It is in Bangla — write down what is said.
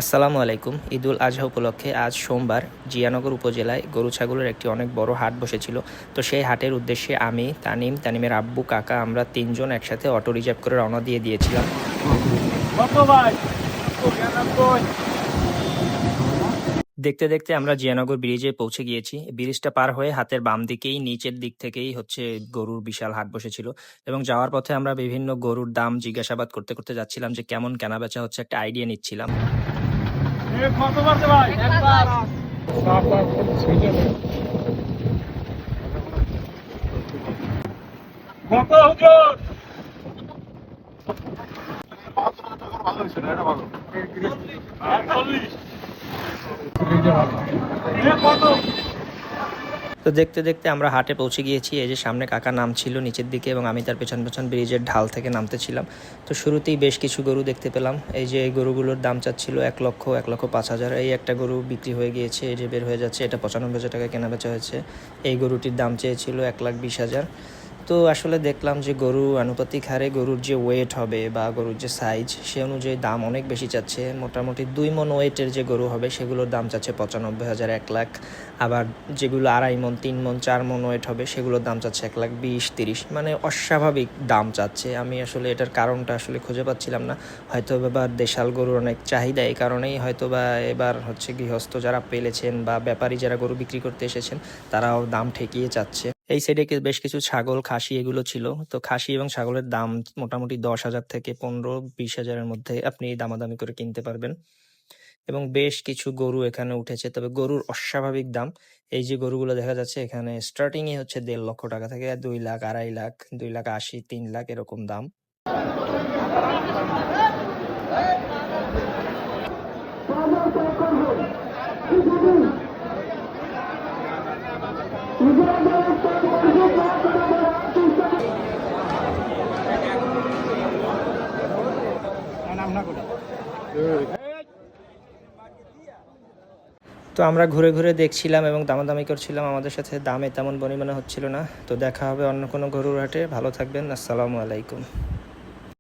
আসসালামু আলাইকুম। ঈদুল আজহা উপলক্ষে আজ সোমবার জিয়ানগর উপজেলায় গরু ছাগলের একটি অনেক বড় হাট বসেছিল। তো সেই হাটের উদ্দেশ্যে আমি, তানিমের আব্বু, কাকা আমরা তিনজন একসাথে অটো রিজার্ভ করে রওনা দিয়েছিলাম। দেখতে দেখতে আমরা জিয়ানগর ব্রিজে পৌঁছে গিয়েছি। ব্রিজটা পার হয়ে হাতের বাম দিকেই নিচের দিক থেকেই হচ্ছে গরুর বিশাল হাট বসেছিল, এবং যাওয়ার পথে আমরা বিভিন্ন গরুর দাম জিজ্ঞাসাবাদ করতে করতে যাচ্ছিলাম যে কেমন কেনাবেচা হচ্ছে, একটা আইডিয়া নিচ্ছিলাম। তো দেখতে দেখতে আমরা হাটে পৌঁছে গিয়েছি। এই যে সামনে কাকা নামছিল নিচের দিকে, এবং আমি তার পেছন পেছন ব্রিজের ঢাল থেকে নামতেছিলাম। তো শুরুতেই বেশ কিছু গরু দেখতে পেলাম। এই যে এই গরুগুলোর দাম চাচ্ছিল 1,05,000। এই একটা গরু বিক্রি হয়ে গিয়েছে, এই যে বের হয়ে যাচ্ছে, এটা 95,000 টাকায় কেনা বেচা হয়েছে। এই গরুটির দাম চেয়েছিল 1,20,000। তো আসলে দেখলাম যে গরু আনুপাতিক হারে গরুর যে ওয়েট হবে বা গরুর যে সাইজ, সে অনুযায়ী দাম অনেক বেশি চাচ্ছে। মোটামুটি 2 মণ ওয়েটের যে গরু হবে সেগুলোর দাম চাচ্ছে 95,000, 1,00,000। আবার যেগুলো 2.5 মণ, 3 মণ, 4 মণ ওয়েট হবে সেগুলোর দাম চাচ্ছে 1,20,30। মানে অস্বাভাবিক দাম চাচ্ছে। আমি আসলে এটার কারণটা আসলে খুঁজে পাচ্ছিলাম না। হয়তো এবার দেশাল গরুর অনেক চাহিদা, এই কারণেই হয়তো বা এবার হচ্ছে গৃহস্থ যারা পেলেছেন বা ব্যাপারী যারা গরু বিক্রি করতে এসেছেন তারাও দাম ঠেকিয়ে চাচ্ছে। এই সাইডে বেশ কিছু ছাগল, খাসি এগুলো ছিল। তো খাসি এবং ছাগলের দাম মোটামুটি 10,000 থেকে 15-20,000-এর মধ্যে আপনি দামাদামি করে কিনতে পারবেন। এবং বেশ কিছু গরু এখানে উঠেছে, তবে গরুর অস্বাভাবিক দাম। এই যে গরুগুলো দেখা যাচ্ছে এখানে স্টার্টিংই হচ্ছে 1.5 লক্ষ টাকা থেকে 2 লাখ, 2.5 লাখ, 2,80,000, 3 লাখ এরকম দাম। তো আমরা ঘুরে ঘুরে দেখছিলাম এবং দামাদামি করছিলাম, আমাদের সাথে দামে তেমন বনিবনা হচ্ছিল না। তো দেখা হবে অন্য কোনো গরুর হাটে। ভালো থাকবেন। আসসালামু আলাইকুম।